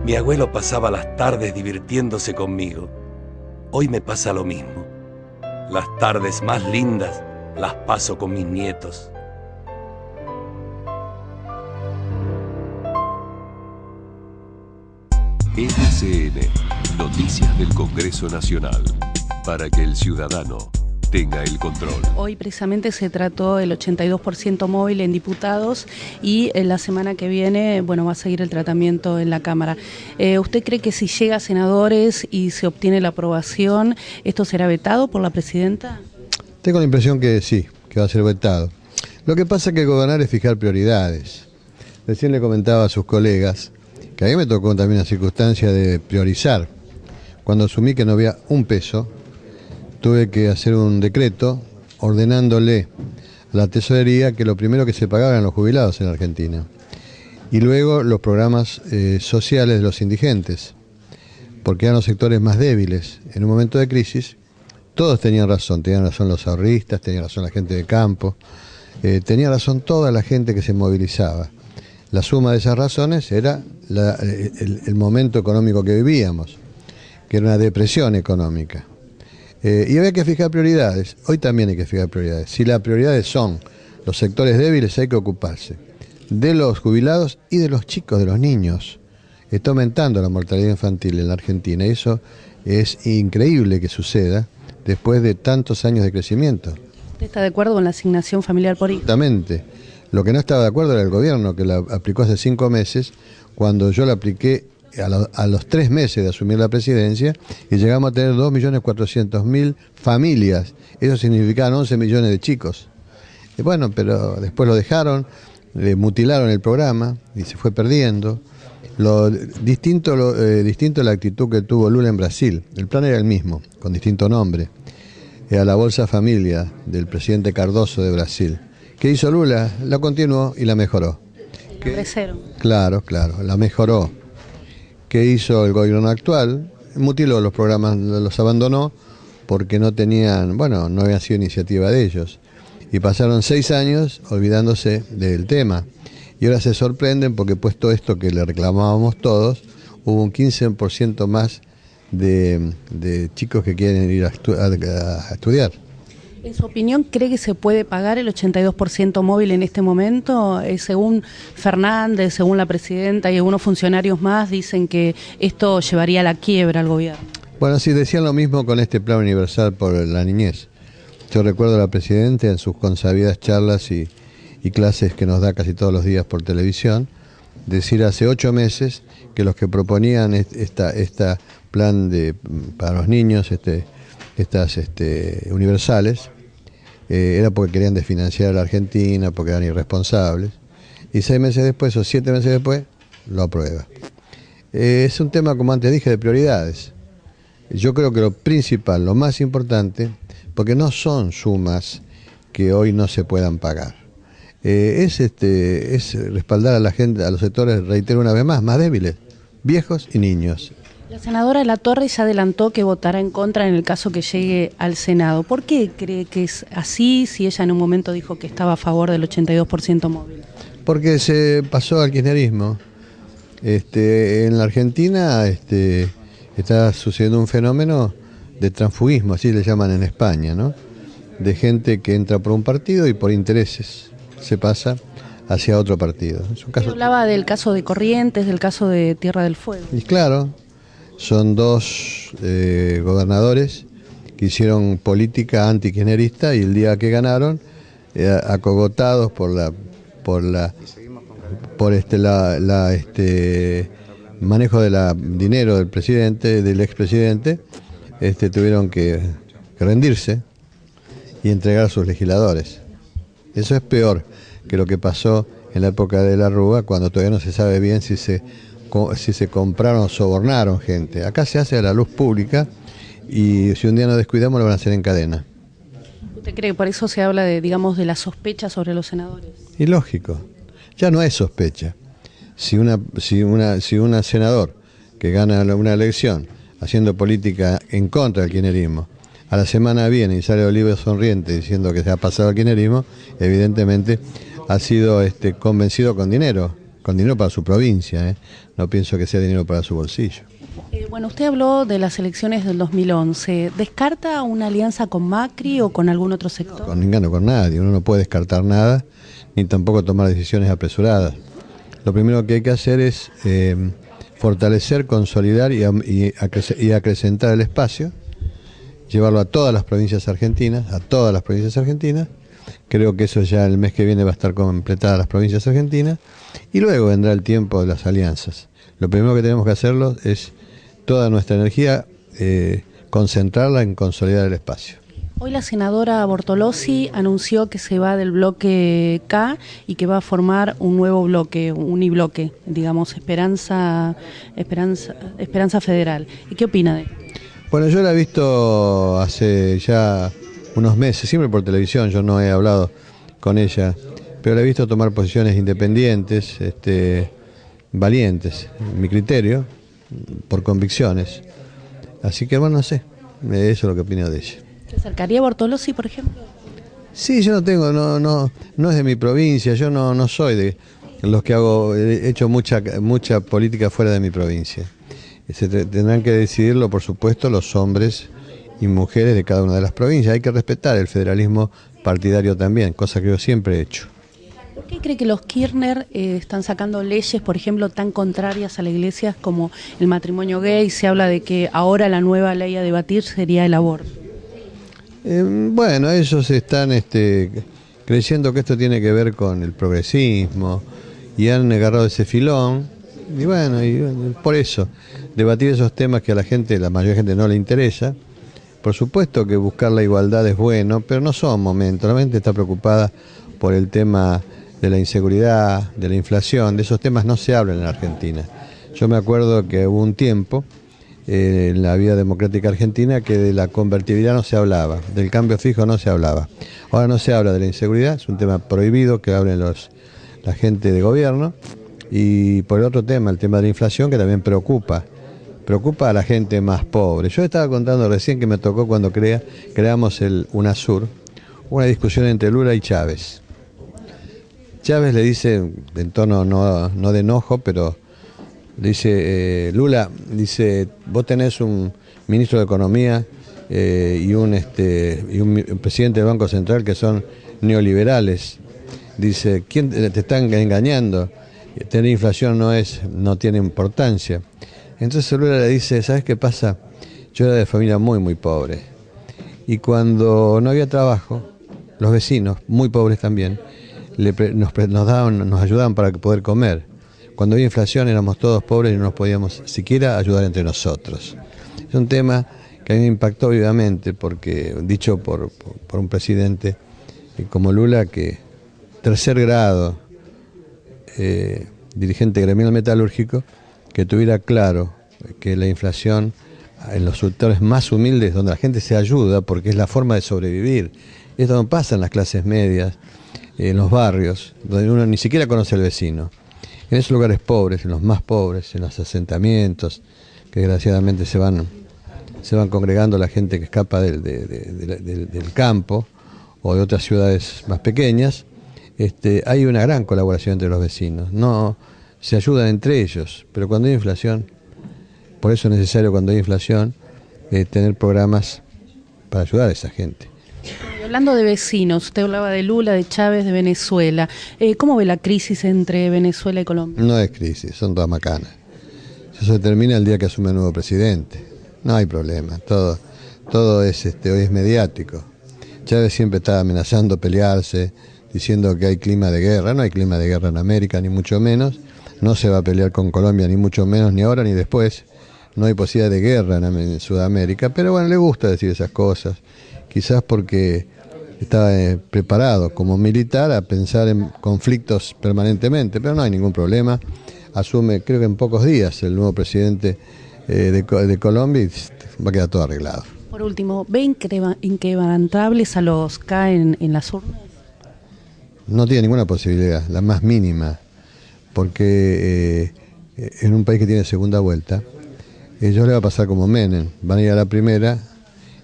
Mi abuelo pasaba las tardes divirtiéndose conmigo. Hoy me pasa lo mismo. Las tardes más lindas las paso con mis nietos. NCN, Noticias del Congreso Nacional, para que el ciudadano tenga el control. Hoy precisamente se trató el 82% móvil en diputados y en la semana que viene, bueno, va a seguir el tratamiento en la Cámara. ¿Usted cree que si llega a senadores y se obtiene la aprobación, esto será vetado por la presidenta? Tengo la impresión que sí, que va a ser vetado. Lo que pasa es que gobernar es fijar prioridades. Recién le comentaba a sus colegas que a mí me tocó también la circunstancia de priorizar. Cuando asumí que no había un peso, tuve que hacer un decreto ordenándole a la tesorería que lo primero que se pagaba eran los jubilados en Argentina. Y luego los programas sociales de los indigentes, porque eran los sectores más débiles. En un momento de crisis, todos tenían razón los ahorristas, tenía razón la gente de campo, tenía razón toda la gente que se movilizaba. La suma de esas razones era el momento económico que vivíamos, que era una depresión económica. Y había que fijar prioridades. Hoy también hay que fijar prioridades. Si las prioridades son los sectores débiles, hay que ocuparse de los jubilados y de los chicos, de los niños. Está aumentando la mortalidad infantil en la Argentina y eso es increíble que suceda después de tantos años de crecimiento. ¿Usted está de acuerdo con la asignación familiar por hijo? Exactamente. Lo que no estaba de acuerdo era el gobierno, que la aplicó hace 5 meses, cuando yo la apliqué a los 3 meses de asumir la presidencia, y llegamos a tener 2.400.000 familias. Eso significaban 11 millones de chicos. Y bueno, pero después lo dejaron, le mutilaron el programa y se fue perdiendo. Distinto la actitud que tuvo Lula en Brasil. El plan era el mismo, con distinto nombre. Era la Bolsa Familia del presidente Cardoso de Brasil. ¿Qué hizo Lula? La continuó y la mejoró. Claro, la mejoró. ¿Qué hizo el gobierno actual? Mutiló los programas, los abandonó porque no había sido iniciativa de ellos. Y pasaron 6 años olvidándose del tema. Y ahora se sorprenden porque, puesto esto que le reclamábamos todos, hubo un 15% más de chicos que quieren ir a estudiar. En su opinión, ¿cree que se puede pagar el 82% móvil en este momento? Según Fernández, según la presidenta y algunos funcionarios más, dicen que esto llevaría a la quiebra al gobierno. Bueno, sí, decían lo mismo con este plan universal por la niñez. Yo recuerdo a la presidenta en sus consabidas charlas y clases que nos da casi todos los días por televisión, decir hace 8 meses que los que proponían esta plan para los niños, estas universales, era porque querían desfinanciar a la Argentina, porque eran irresponsables, y 6 meses después o 7 meses después lo aprueba. Es un tema, como antes dije, de prioridades. Yo creo que lo principal, lo más importante, porque no son sumas que hoy no se puedan pagar, es respaldar a la gente, a los sectores, reitero una vez más débiles, viejos y niños. La senadora Latorre ya adelantó que votará en contra en el caso que llegue al Senado. ¿Por qué cree que es así si ella en un momento dijo que estaba a favor del 82% móvil? Porque se pasó al kirchnerismo. En la Argentina está sucediendo un fenómeno de transfugismo, así le llaman en España, ¿no? De gente que entra por un partido y por intereses se pasa hacia otro partido. Es un caso... Hablaba del caso de Corrientes, del caso de Tierra del Fuego. Y claro, son 2 gobernadores que hicieron política antikirchnerista y el día que ganaron, acogotados por manejo del dinero del presidente, del expresidente, tuvieron que rendirse y entregar a sus legisladores. Eso es peor que lo que pasó en la época de la Rúa, cuando todavía no se sabe bien si se compraron o sobornaron gente. Acá se hace a la luz pública y si un día nos descuidamos lo van a hacer en cadena. ¿Usted cree que por eso se habla de la sospecha sobre los senadores? Y lógico, ya no es sospecha. Si un senador que gana una elección haciendo política en contra del kirchnerismo, a la semana viene y sale Olivo sonriente diciendo que se ha pasado al kirchnerismo, evidentemente ha sido convencido con dinero, con dinero para su provincia, no pienso que sea dinero para su bolsillo. Bueno, usted habló de las elecciones del 2011. ¿Descarta una alianza con Macri o con algún otro sector? No, con ninguno, con nadie. Uno no puede descartar nada, ni tampoco tomar decisiones apresuradas. Lo primero que hay que hacer es fortalecer, consolidar y acrecentar el espacio, llevarlo a todas las provincias argentinas, Creo que eso ya el mes que viene va a estar completadas las provincias argentinas, y luego vendrá el tiempo de las alianzas. Lo primero que tenemos que hacerlo es toda nuestra energía concentrarla en consolidar el espacio. Hoy la senadora Bortolossi anunció que se va del bloque K y que va a formar un nuevo bloque, un unibloque, digamos, Esperanza Federal. ¿Y qué opina de él? Bueno, yo la he visto hace ya unos meses, siempre por televisión, yo no he hablado con ella, pero la he visto tomar posiciones independientes, valientes, en mi criterio, por convicciones. Así que bueno, no sé, eso es lo que opino de ella. ¿Se acercaría a Bortolossi, por ejemplo? Sí, yo no es de mi provincia, yo no soy de los que he hecho mucha política fuera de mi provincia. Tendrán que decidirlo, por supuesto, los hombres y mujeres de cada una de las provincias. Hay que respetar el federalismo partidario también, cosa que yo siempre he hecho. ¿Por qué cree que los Kirchner están sacando leyes, por ejemplo, tan contrarias a la Iglesia como el matrimonio gay? Se habla de que ahora la nueva ley a debatir sería el aborto. Bueno, ellos están creyendo que esto tiene que ver con el progresismo y han agarrado ese filón. Y bueno, por eso, debatir esos temas que a la mayoría de la gente no le interesa. Por supuesto que buscar la igualdad es bueno, pero no son momentos. La gente está preocupada por el tema de la inseguridad, de la inflación. De esos temas no se habla en la Argentina. Yo me acuerdo que hubo un tiempo en la vida democrática argentina que de la convertibilidad no se hablaba, del cambio fijo no se hablaba. Ahora no se habla de la inseguridad, es un tema prohibido que hablen la gente de gobierno. Y por el otro tema, el tema de la inflación, que también preocupa a la gente más pobre. Yo estaba contando recién que me tocó cuando creamos el UNASUR, una discusión entre Lula y Chávez. Chávez le dice, en tono no de enojo, pero le dice, Lula, dice, vos tenés un ministro de Economía y un presidente del Banco Central que son neoliberales. Dice, ¿quién te están engañando? Tener inflación no tiene importancia. Entonces Lula le dice, ¿sabes qué pasa? Yo era de familia muy, muy pobre. Y cuando no había trabajo, los vecinos, muy pobres también, nos ayudaban para poder comer. Cuando había inflación éramos todos pobres y no nos podíamos siquiera ayudar entre nosotros. Es un tema que a mí me impactó vivamente, porque dicho por un presidente como Lula, que tercer grado, dirigente gremial metalúrgico, que tuviera claro que la inflación en los sectores más humildes, donde la gente se ayuda porque es la forma de sobrevivir, esto no pasa en las clases medias, en los barrios, donde uno ni siquiera conoce al vecino. En esos lugares pobres, en los más pobres, en los asentamientos, que desgraciadamente se van congregando la gente que escapa del campo o de otras ciudades más pequeñas, hay una gran colaboración entre los vecinos. No se ayudan entre ellos, pero cuando hay inflación, por eso es necesario cuando hay inflación tener programas para ayudar a esa gente. Hablando de vecinos, usted hablaba de Lula, de Chávez, de Venezuela. ¿Cómo ve la crisis entre Venezuela y Colombia? No es crisis, son todas macanas. Eso se termina el día que asume el nuevo presidente. No hay problema, todo es hoy es mediático. Chávez siempre está amenazando pelearse, diciendo que hay clima de guerra. No hay clima de guerra en América, ni mucho menos. No se va a pelear con Colombia, ni mucho menos, ni ahora ni después. No hay posibilidad de guerra en Sudamérica, pero bueno, le gusta decir esas cosas. Quizás porque está preparado como militar a pensar en conflictos permanentemente, pero no hay ningún problema. Asume, creo que en pocos días, el nuevo presidente de Colombia y va a quedar todo arreglado. Por último, ¿ven inquebrantables a los K en las urnas? No tiene ninguna posibilidad, la más mínima, porque en un país que tiene segunda vuelta, ellos le va a pasar como Menem, van a ir a la primera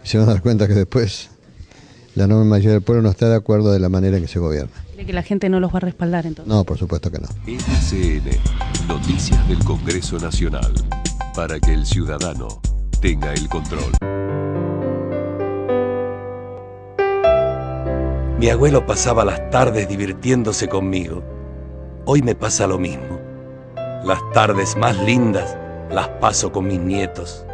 y se van a dar cuenta que después la enorme mayoría del pueblo no está de acuerdo de la manera en que se gobierna. ¿Cree que la gente no los va a respaldar entonces? No, por supuesto que no. RCN, Noticias del Congreso Nacional, para que el ciudadano tenga el control. Mi abuelo pasaba las tardes divirtiéndose conmigo. Hoy me pasa lo mismo. Las tardes más lindas las paso con mis nietos.